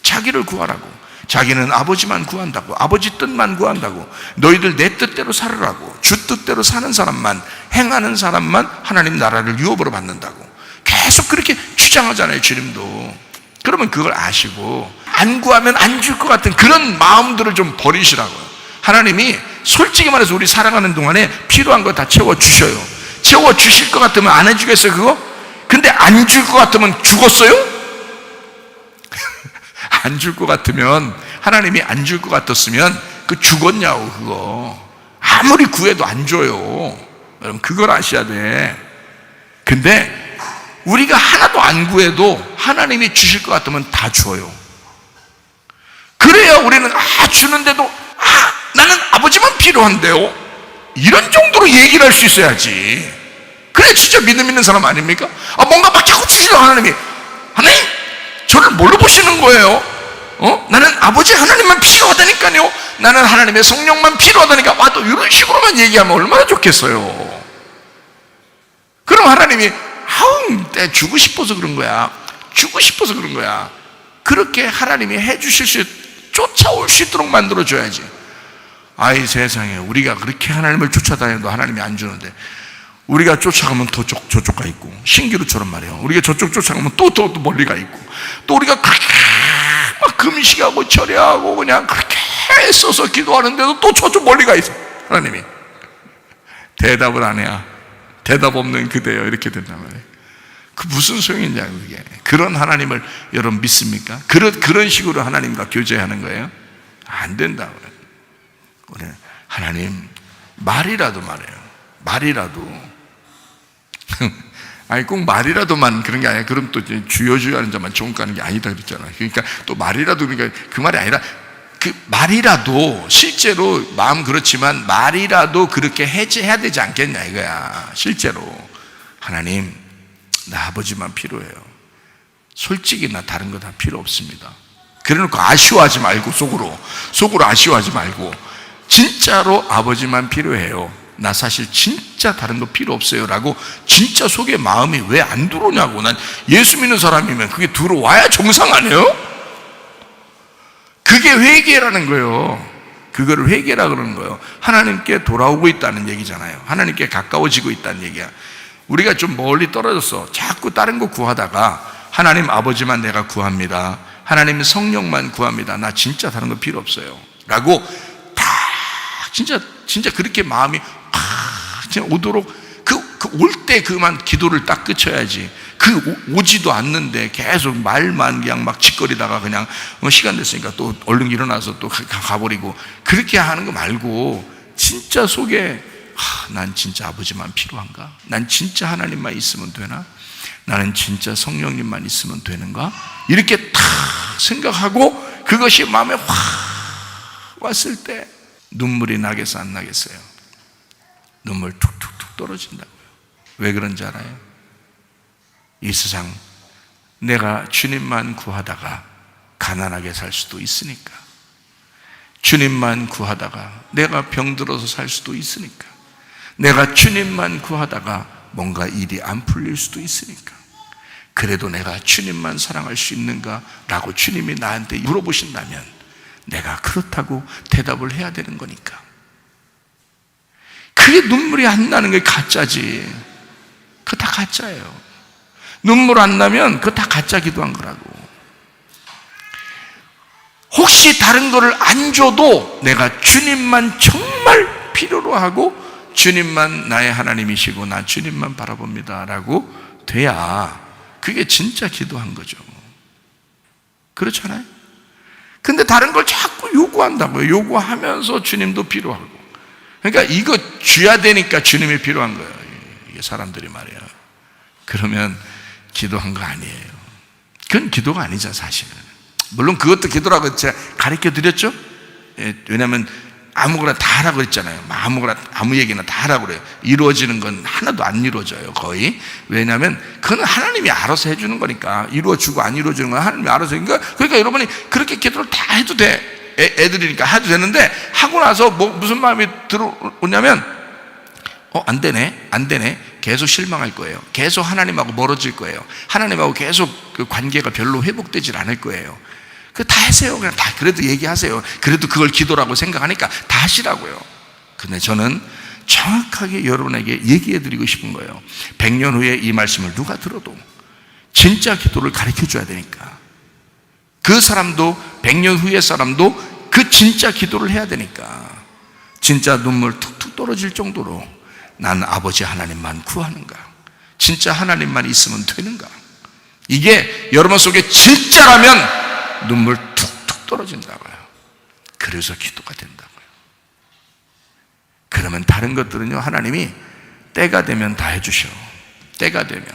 자기를 구하라고. 자기는 아버지만 구한다고. 아버지 뜻만 구한다고. 너희들 내 뜻대로 살으라고. 주 뜻대로 사는 사람만, 행하는 사람만 하나님 나라를 유업으로 받는다고. 계속 그렇게 주장하잖아요, 주님도. 그러면 그걸 아시고 안 구하면 안 줄 것 같은 그런 마음들을 좀 버리시라고요. 하나님이 솔직히 말해서 우리 살아가는 동안에 필요한 거 다 채워주셔요. 채워주실 것 같으면 안 해주겠어요, 그거? 근데 안 줄 것 같으면 죽었어요? 안 줄 것 같으면, 하나님이 안 줄 것 같았으면 그 죽었냐고. 그거 아무리 구해도 안 줘요. 여러분, 그걸 아셔야 돼. 근데 우리가 하나도 안 구해도 하나님이 주실 것 같으면 다 줘요. 그래야 우리는 주는데도 나는 아버지만 필요한데요, 이런 정도로 얘기를 할 수 있어야지. 그래 진짜 믿음 있는 사람 아닙니까? 뭔가 막 자꾸 주시려고 하나님 저를 뭘로 보시는 거예요? 나는 아버지 하나님만 필요하다니까요. 나는 하나님의 성령만 필요하다니까. 또 이런 식으로만 얘기하면 얼마나 좋겠어요. 그럼 하나님이 내 주고 싶어서 그런 거야. 주고 싶어서 그런 거야. 그렇게 하나님이 해주실 쫓아올 수 있도록 만들어줘야지. 세상에, 우리가 그렇게 하나님을 쫓아다녀도 하나님이 안 주는데, 우리가 쫓아가면 더 저쪽 가 있고, 신기루처럼 말이에요. 우리가 저쪽 쫓아가면 또 멀리 가 있고, 또 우리가 그렇게 막 금식하고 절야하고 그냥 그렇게 애써서 기도하는데도 또 저쪽 멀리 가 있어. 하나님이 대답을 안 해야 대답 없는 그대여 이렇게 된단 말이에요. 그 무슨 소용이냐고. 그게 그런 하나님을 여러분 믿습니까? 그런 식으로 하나님과 교제하는 거예요? 안 된다고요. 우리 하나님 말이라도 말해요. 말이라도 아니 꼭 말이라도만 그런 게 아니라, 그럼 또 주여 하는 자만 좋은 거 하는 게 아니다 그랬잖아요. 그러니까 또 말이라도, 그러니까 그 말이 아니라 그 말이라도 실제로 마음 그렇지만 말이라도 그렇게 해야 되지 않겠냐 이거야. 실제로 하나님 나 아버지만 필요해요. 솔직히 나 다른 거 다 필요 없습니다. 그래놓고 아쉬워하지 말고, 속으로 아쉬워하지 말고 진짜로 아버지만 필요해요. 나 사실 진짜 다른 거 필요 없어요 라고 진짜 속에 마음이 왜 안 들어오냐고. 난 예수 믿는 사람이면 그게 들어와야 정상 아니에요? 그게 회개라는 거예요. 그거를 회개라 그러는 거예요. 하나님께 돌아오고 있다는 얘기잖아요. 하나님께 가까워지고 있다는 얘기야. 우리가 좀 멀리 떨어졌어. 자꾸 다른 거 구하다가 하나님 아버지만 내가 구합니다, 하나님 성령만 구합니다, 나 진짜 다른 거 필요 없어요 라고 다 진짜 그렇게 마음이 진짜 오도록 올 때 그만 기도를 딱 그쳐야지. 오지도 않는데 계속 말만 그냥 막 짓거리다가 그냥 시간 됐으니까 또 얼른 일어나서 또 가버리고 그렇게 하는 거 말고, 진짜 속에 난 진짜 아버지만 필요한가? 난 진짜 하나님만 있으면 되나? 나는 진짜 성령님만 있으면 되는가? 이렇게 탁 생각하고 그것이 마음에 확 왔을 때 눈물이 나겠어 안 나겠어요? 눈물 툭툭툭 떨어진다고요. 왜 그런지 알아요? 이 세상 내가 주님만 구하다가 가난하게 살 수도 있으니까, 주님만 구하다가 내가 병들어서 살 수도 있으니까, 내가 주님만 구하다가 뭔가 일이 안 풀릴 수도 있으니까, 그래도 내가 주님만 사랑할 수 있는가? 라고 주님이 나한테 물어보신다면 내가 그렇다고 대답을 해야 되는 거니까. 그게 눈물이 안 나는 게 가짜지. 그거 다 가짜예요. 눈물 안 나면 그거 다 가짜 기도한 거라고. 혹시 다른 거를 안 줘도 내가 주님만 정말 필요로 하고 주님만 나의 하나님이시고 나 주님만 바라봅니다 라고 돼야 그게 진짜 기도한 거죠. 그렇잖아요? 근데 다른 걸 자꾸 요구한다고요. 요구하면서 주님도 필요하고. 그러니까 이거 줘야 되니까 주님이 필요한 거예요. 이게 사람들이 말이야. 그러면 기도한 거 아니에요. 그건 기도가 아니죠 사실은. 물론 그것도 기도라고 제가 가르쳐 드렸죠. 왜냐하면 아무거나 다 하라고 그랬잖아요. 아무 얘기나 다 하라고 그래요. 이루어지는 건 하나도 안 이루어져요 거의. 왜냐하면 그건 하나님이 알아서 해주는 거니까. 이루어지고 안 이루어지는 건 하나님이 알아서. 그러니까 여러분이 그렇게 기도를 다 해도 돼. 애들이니까 해도 되는데, 하고 나서 무슨 마음이 들어오냐면 안 되네 계속 실망할 거예요. 계속 하나님하고 멀어질 거예요. 하나님하고 계속 그 관계가 별로 회복되질 않을 거예요. 다 하세요. 그냥 다 그래도 얘기하세요. 그래도 그걸 기도라고 생각하니까 다 하시라고요. 근데 저는 정확하게 여러분에게 얘기해 드리고 싶은 거예요. 100년 후에 이 말씀을 누가 들어도 진짜 기도를 가르쳐 줘야 되니까. 그 사람도 100년 후의 사람도 그 진짜 기도를 해야 되니까. 진짜 눈물 툭툭 떨어질 정도로 난 아버지 하나님만 구하는가? 진짜 하나님만 있으면 되는가? 이게 여러분 속에 진짜라면 눈물 툭툭 떨어진다고요. 그래서 기도가 된다고요. 그러면 다른 것들은요, 하나님이 때가 되면 다 해주셔. 때가 되면.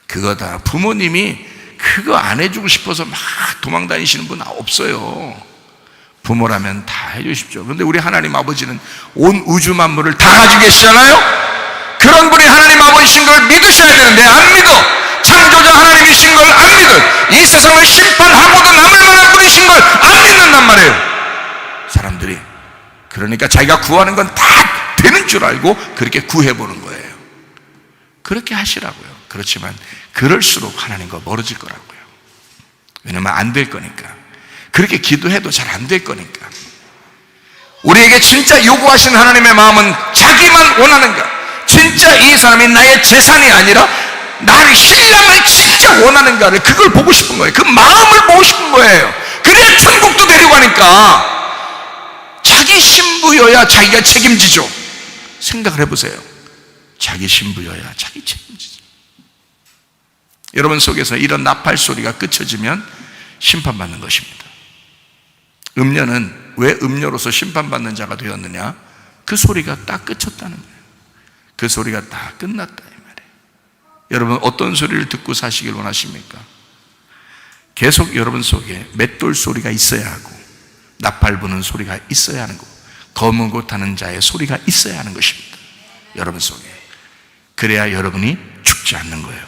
그거 다 부모님이 그거 안 해주고 싶어서 막 도망 다니시는 분 없어요. 부모라면 다 해주십시오. 그런데 우리 하나님 아버지는 온 우주 만물을 다 가지고 계시잖아요. 그런 분이 하나님 아버지신 걸 믿으셔야 되는데 안 믿어. 창조자 하나님이신 걸 안 믿어. 이 세상을 심판하고도 남을 만한 분이신 걸 안 믿는단 말이에요 사람들이. 그러니까 자기가 구하는 건 다 되는 줄 알고 그렇게 구해보는 거예요. 그렇게 하시라고요. 그렇지만 그럴수록 하나님과 멀어질 거라고요. 왜냐면 안 될 거니까. 그렇게 기도해도 잘 안 될 거니까. 우리에게 진짜 요구하시는 하나님의 마음은 자기만 원하는가? 진짜 이 사람이 나의 재산이 아니라 나를, 신랑을 진짜 원하는가를, 그걸 보고 싶은 거예요. 그 마음을 보고 싶은 거예요. 그래야 천국도 데려가니까. 자기 신부여야 자기가 책임지죠. 생각을 해보세요. 자기 신부여야 자기 책임지죠. 여러분 속에서 이런 나팔 소리가 그쳐지면 심판받는 것입니다. 음녀는 왜 음녀로서 심판받는 자가 되었느냐? 그 소리가 딱 그쳤다는 거예요. 그 소리가 다 끝났다 이 말이에요. 여러분 어떤 소리를 듣고 사시길 원하십니까? 계속 여러분 속에 맷돌 소리가 있어야 하고, 나팔 부는 소리가 있어야 하는 거고, 검은 옷 하는 자의 소리가 있어야 하는 것입니다. 여러분 속에. 그래야 여러분이 죽지 않는 거예요.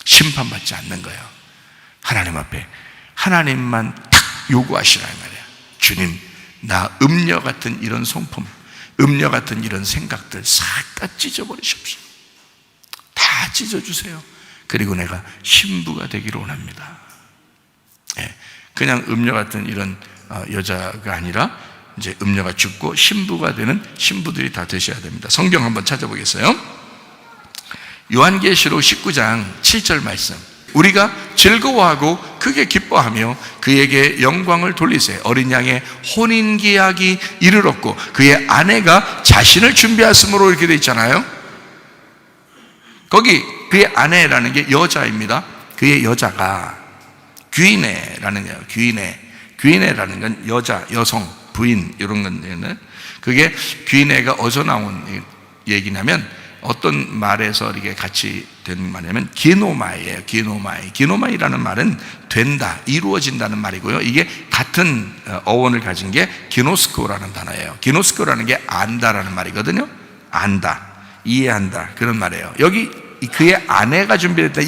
심판받지 않는 거예요. 하나님 앞에 하나님만 딱 요구하시라 이 말이에요. 주님, 나 음녀 같은 이런 성품, 음녀 같은 이런 생각들 싹 다 찢어버리십시오. 다 찢어주세요. 그리고 내가 신부가 되기를 원합니다. 그냥 음녀 같은 이런 여자가 아니라 이제 음녀가 죽고 신부가 되는 신부들이 다 되셔야 됩니다. 성경 한번 찾아보겠어요? 요한계시록 19장 7절 말씀. 우리가 즐거워하고 크게 기뻐하며 그에게 영광을 돌리세. 어린 양의 혼인계약이 이르렀고 그의 아내가 자신을 준비하였으므로 이렇게 돼 있잖아요. 거기 그의 아내라는 게 여자입니다. 그의 여자가 귀인애라는 거예요. 귀인애라는 건 여자, 여성, 부인 이런 건데, 그게 귀인애가 어디서 나온 얘기냐면 어떤 말에서 이게 같이 된 말이냐면 기노마이예요. 기노마이라는 말은 된다, 이루어진다는 말이고요. 이게 같은 어원을 가진 게 기노스코라는 단어예요. 기노스코라는 게 안다라는 말이거든요. 안다, 이해한다, 그런 말이에요. 여기 그의 아내가 준비됐다.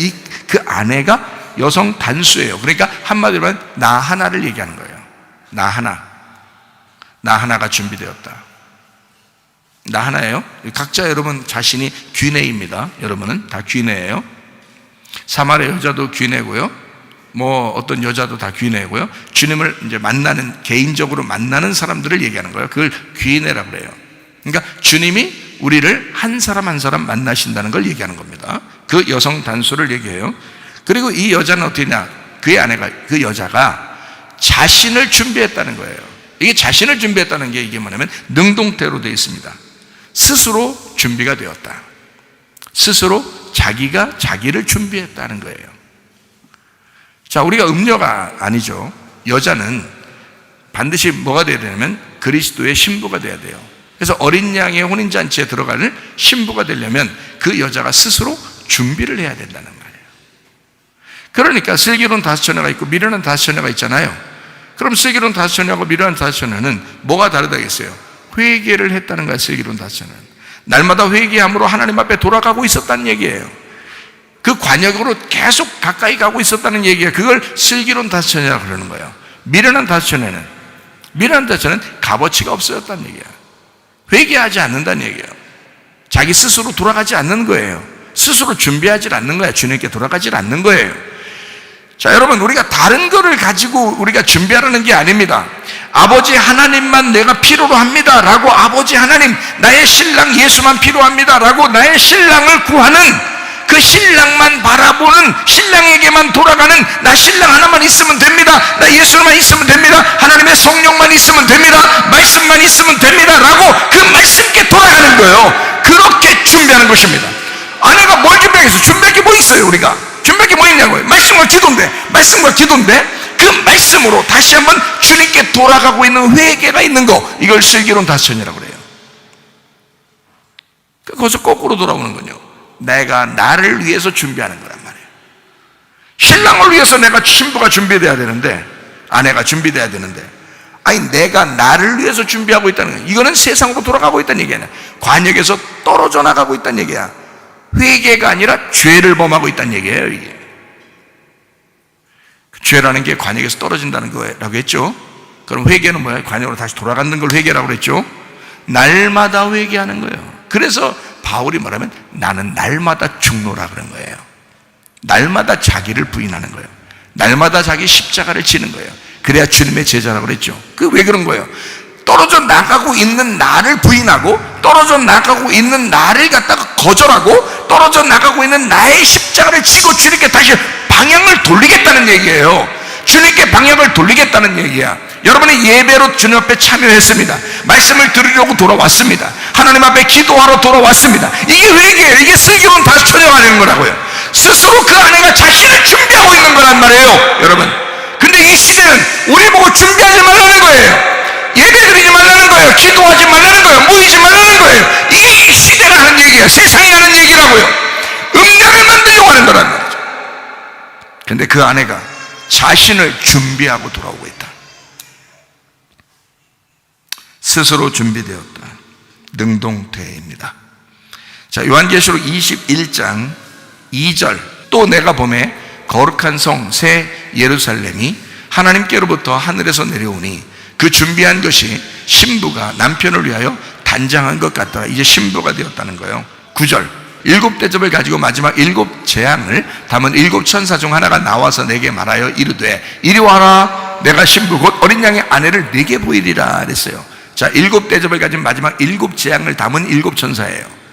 그 아내가 여성 단수예요. 그러니까 한마디로 하면 나 하나를 얘기하는 거예요. 나 하나가 준비되었다. 나 하나예요. 각자 여러분 자신이 귀내입니다. 여러분은 다 귀내예요. 사마리아 여자도 귀내고요. 뭐 어떤 여자도 다 귀내고요. 주님을 이제 만나는, 개인적으로 만나는 사람들을 얘기하는 거예요. 그걸 귀내라고 그래요. 그러니까 주님이 우리를 한 사람 한 사람 만나신다는 걸 얘기하는 겁니다. 그 여성 단수를 얘기해요. 그리고 이 여자는 어떻게냐? 그의 아내가, 그 여자가 자신을 준비했다는 거예요. 이게 자신을 준비했다는 게 이게 뭐냐면 능동태로 되어 있습니다. 스스로 준비가 되었다. 스스로 자기가 자기를 준비했다는 거예요. 자, 우리가 음녀가 아니죠. 여자는 반드시 뭐가 되어야 되냐면 그리스도의 신부가 되어야 돼요. 그래서 어린 양의 혼인잔치에 들어가는 신부가 되려면 그 여자가 스스로 준비를 해야 된다는 말이에요. 그러니까 슬기로운 다섯 처녀가 있고 미련한 다섯 처녀가 있잖아요. 그럼 슬기로운 다섯 처녀하고 미련한 다섯 처녀는 뭐가 다르다겠어요? 회개를 했다는 거예요. 슬기로운 다섯 처녀는 날마다 회개함으로 하나님 앞에 돌아가고 있었다는 얘기예요. 그 관역으로 계속 가까이 가고 있었다는 얘기예요. 그걸 슬기로운 다섯 처녀라고 그러는 거예요. 미련한 다섯 처녀는 값어치가 없어졌다는 얘기예요. 회개하지 않는다는 얘기예요. 자기 스스로 돌아가지 않는 거예요. 스스로 준비하지 않는 거예요. 주님께 돌아가지 않는 거예요. 자, 여러분, 우리가 다른 거를 가지고 우리가 준비하라는 게 아닙니다. 아버지 하나님만 내가 필요로 합니다 라고, 아버지 하나님, 나의 신랑 예수만 필요합니다 라고 나의 신랑을 구하는, 그 신랑만 바라보는, 신랑에게만 돌아가는, 나 신랑 하나만 있으면 됩니다, 나 예수만 있으면 됩니다, 하나님의 성령만 있으면 됩니다, 말씀만 있으면 됩니다 라고 그 말씀께 돌아가는 거예요. 그렇게 준비하는 것입니다. 아내가 뭘 준비하겠어요? 준비할 게 뭐 있어요? 우리가 준비할 게 뭐 있냐고요? 말씀과 기도인데 그 말씀으로 다시 한번 주님께 돌아가고 있는 회개가 있는 거, 이걸 슬기로운 다섯 처녀라고 그래요. 거기서 거꾸로 돌아오는군요. 내가 나를 위해서 준비하는 거란 말이에요. 신랑을 위해서 내가 신부가 준비돼야 되는데, 아내가 준비돼야 되는데, 아니 내가 나를 위해서 준비하고 있다는 거예요. 이거는 세상으로 돌아가고 있다는 얘기야. 관역에서 떨어져 나가고 있다는 얘기야. 회개가 아니라 죄를 범하고 있다는 얘기예요. 이게 죄라는 게 관역에서 떨어진다는 거라고 했죠. 그럼 회개는 뭐야? 관역으로 다시 돌아가는 걸 회개라고 그랬죠. 날마다 회개하는 거예요. 그래서 바울이 뭐라면 나는 날마다 죽노라 그런 거예요. 날마다 자기를 부인하는 거예요. 날마다 자기 십자가를 지는 거예요. 그래야 주님의 제자라고 그랬죠. 그 왜 그런 거예요? 떨어져 나가고 있는 나를 부인하고 떨어져 나가고 있는 나를 갖다가 거절하고 떨어져 나가고 있는 나의 십자가를 지고 주님께 다시 방향을 돌리겠다는 얘기예요. 주님께 방향을 돌리겠다는 얘기야. 여러분이 예배로 주님 앞에 참여했습니다. 말씀을 들으려고 돌아왔습니다. 하나님 앞에 기도하러 돌아왔습니다. 이게 회개예요. 이게 슬기로운 다시 초대하는 거라고요. 스스로 그 아내가 자신을 준비하고 있는 거란 말이에요, 여러분. 근데 이 시대는 우리 보고 준비하지 말라는 거예요. 예배 드리지 말라는 거예요. 기도하지 말라는 거예요. 모이지 말라는 거예요. 이게 이 시대가 하는 얘기예요. 세상이 하는 얘기라고요. 음녀를 만들려고 하는 거란 말이죠. 근데 그 아내가 자신을 준비하고 돌아오고 있다. 스스로 준비되었다. 능동태입니다. 자, 요한계시록 21장 2절, 또 내가 보매 거룩한 성 새 예루살렘이 하나님께로부터 하늘에서 내려오니 그 준비한 것이 신부가 남편을 위하여 단장한 것 같더라. 이제 신부가 되었다는 거예요. 9절, 7대접을 가지고 마지막 7재앙을 담은 7천사 중 하나가 나와서 내게 말하여 이르되 이리 와라, 내가 신부 곧 어린 양의 아내를 내게 보이리라 그랬어요. 자, 7대접을 가진 마지막 7재앙을 담은 7천사예요.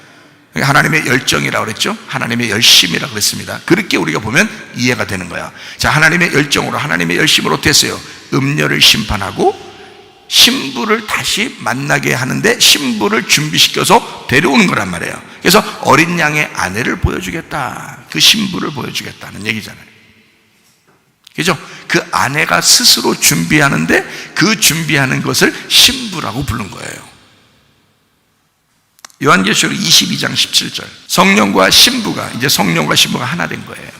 하나님의 열정이라고 그랬죠. 하나님의 열심이라고 그랬습니다. 그렇게 우리가 보면 이해가 되는 거야. 자, 하나님의 열정으로, 하나님의 열심으로 어떻게 했어요? 음녀를 심판하고 신부를 다시 만나게 하는데 신부를 준비시켜서 데려오는 거란 말이에요. 그래서 어린 양의 아내를 보여주겠다, 그 신부를 보여주겠다는 얘기잖아요. 그죠? 그 아내가 스스로 준비하는데 그 준비하는 것을 신부라고 부른 거예요. 요한계시록 22장 17절, 성령과 신부가, 이제 성령과 신부가 하나 된 거예요.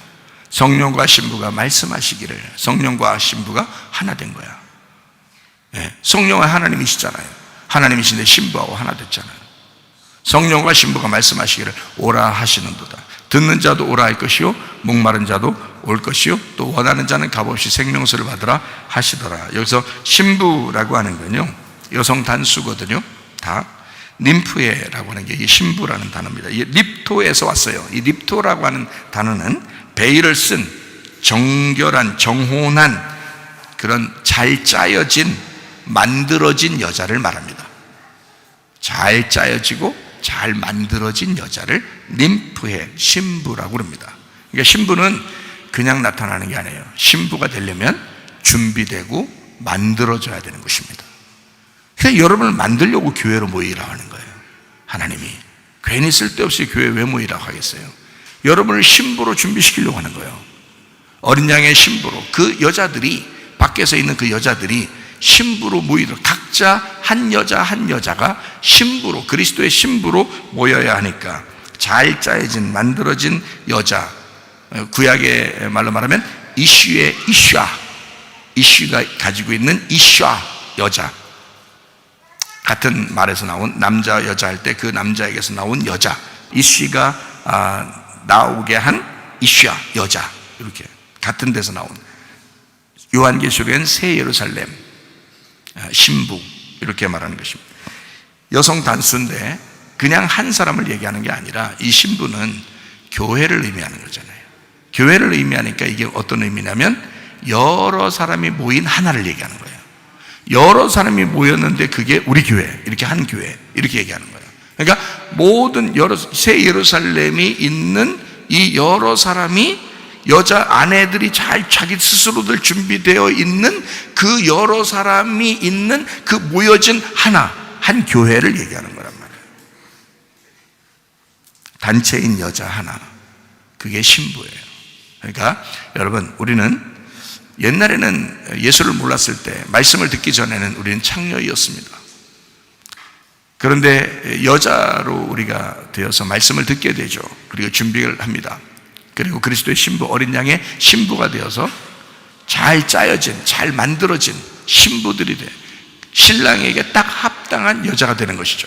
성령과 신부가 말씀하시기를, 성령과 신부가 하나 된 거야. 네, 성령은 하나님이시잖아요. 하나님이신데 신부하고 하나 됐잖아요. 성령과 신부가 말씀하시기를 오라 하시는도다. 듣는 자도 오라 할 것이요 목마른 자도 올 것이요 또 원하는 자는 값없이 생명수를 받으라 하시더라. 여기서 신부라고 하는 건요, 여성 단수거든요. 다 림프에라고 하는 게 이 신부라는 단어입니다. 이 립토에서 왔어요. 이 립토라고 하는 단어는 베일을 쓴 정결한, 정혼한, 그런 잘 짜여진, 만들어진 여자를 말합니다. 잘 짜여지고 잘 만들어진 여자를 림프에, 신부라고 합니다. 그러니까 신부는 그냥 나타나는 게 아니에요. 신부가 되려면 준비되고 만들어져야 되는 것입니다. 그래서 여러분을 만들려고 교회로 모이라고 하는 거예요. 하나님이 괜히 쓸데없이 교회 왜 모이라고 하겠어요? 여러분을 신부로 준비시키려고 하는 거예요. 어린 양의 신부로, 그 여자들이, 밖에서 있는 그 여자들이 신부로 모이도록, 각자 한 여자 한 여자가 신부로, 그리스도의 신부로 모여야 하니까 잘 짜여진, 만들어진 여자, 구약의 말로 말하면 이슈의 이슈아, 이슈가 가지고 있는 이슈아 여자, 같은 말에서 나온 남자 여자 할 때 그 남자에게서 나온 여자, 이슈가 나오게 한 이슈아 여자, 이렇게 같은 데서 나온, 요한계시록엔 새 예루살렘 신부, 이렇게 말하는 것입니다. 여성 단수인데 그냥 한 사람을 얘기하는 게 아니라 이 신부는 교회를 의미하는 거잖아요. 교회를 의미하니까 이게 어떤 의미냐면 여러 사람이 모인 하나를 얘기하는 거예요. 여러 사람이 모였는데 그게 우리 교회, 이렇게 한 교회, 이렇게 얘기하는 거예요. 그러니까 모든 새 예루살렘이 있는 이 여러 사람이, 여자 아내들이 잘 자기 스스로들 준비되어 있는 그 여러 사람이 있는 그 모여진 하나, 한 교회를 얘기하는 거란 말이에요. 단체인 여자 하나, 그게 신부예요. 그러니까 여러분, 우리는 옛날에는 예수를 몰랐을 때, 말씀을 듣기 전에는 우리는 창녀였습니다. 그런데 여자로 우리가 되어서 말씀을 듣게 되죠. 그리고 준비를 합니다. 그리고 그리스도의 신부, 어린 양의 신부가 되어서 잘 짜여진, 잘 만들어진 신부들이 돼 신랑에게 딱 합당한 여자가 되는 것이죠.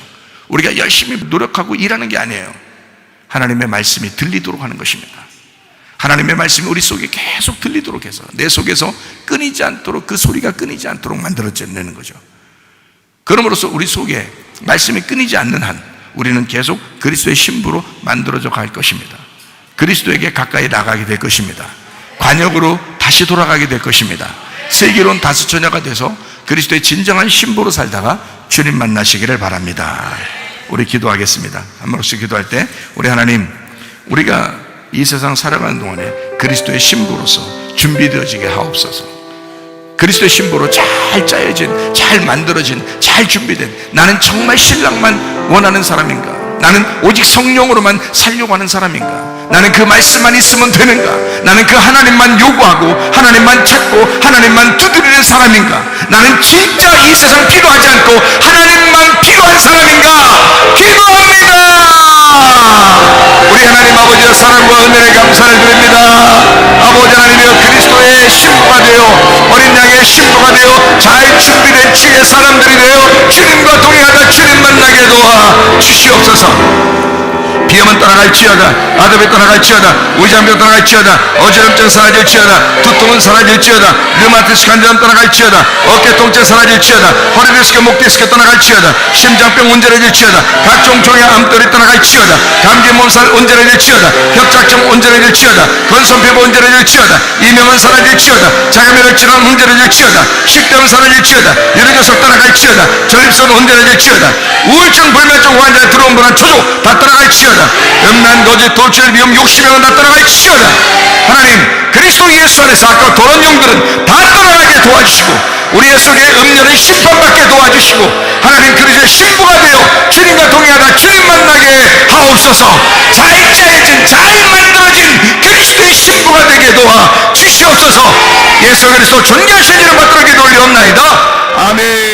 우리가 열심히 노력하고 일하는 게 아니에요. 하나님의 말씀이 들리도록 하는 것입니다. 하나님의 말씀이 우리 속에 계속 들리도록 해서, 내 속에서 끊이지 않도록, 그 소리가 끊이지 않도록 만들어내는 거죠. 그러므로써 우리 속에 말씀이 끊이지 않는 한 우리는 계속 그리스도의 신부로 만들어져 갈 것입니다. 그리스도에게 가까이 나가게 될 것입니다. 관역으로 다시 돌아가게 될 것입니다. 슬기로운 다스처녀가 돼서 그리스도의 진정한 신부로 살다가 주님 만나시기를 바랍니다. 우리 기도하겠습니다. 한 번씩 기도할 때 우리 하나님, 우리가 이 세상 살아가는 동안에 그리스도의 신부로서 준비되어지게 하옵소서. 그리스도의 신부로 잘 짜여진, 잘 만들어진, 잘 준비된, 나는 정말 신랑만 원하는 사람인가? 나는 오직 성령으로만 살려고 하는 사람인가? 나는 그 말씀만 있으면 되는가? 나는 그 하나님만 요구하고 하나님만 찾고 하나님만 두드리는 사람인가? 나는 진짜 이 세상 필요하지 않고 하나님만 필요한 사람인가? 기도합니다. 우리 하나님 아버지의 사랑과 은혜에 감사를 드립니다. 아버지 하나님이여, 그리스도의 신부가 되어 어린 양의 신부가 되어 잘 준비된 주의 사람들이 되어 주님과 동행하다 주님 만나게 도와 주시옵소서. 비염은 떠나갈지어다, 아답이 떠나갈지어다, 위장병 떠나갈지어다, 어지럼증 사라질지어다, 두통은 사라질지어다, 류마티스 간염 떠나갈지어다, 어깨 통증 사라질지어다, 허리 디스크, 목 디스크 떠나갈지어다, 심장병 온전해질지어다, 각종 종의 암돌이 떠나갈지어다, 감기 몸살 온전해질지어다, 협착증 온전해질지어다, 건선피부 온전해질지어다, 이명은 사라질지어다, 자가면역 질환 온전해질지어다, 식도염 사라질지어다, 유리교석 떠나갈지어다, 전립선 온전해질지어다, 우울증 불면증 환자에 들어온 분한 초조 다 떠나갈지어다, 음란, 거짓, 돌출, 미움, 욕심이 다 떠나갈지어다. 하나님, 그리스도 예수 안에서 아까 도런 영들은 다 떠나가게 도와주시고 우리의 속에 음료는 심판받게 도와주시고 하나님, 그리스도의 신부가 되어 주님과 동행하다 주님 만나게 하옵소서. 잘 짜여진, 잘 만들어진 그리스도의 신부가 되게 도와 주시옵소서. 예수 그리스도 존귀하신 이름 받들어 기도 올리옵나이다. 아멘.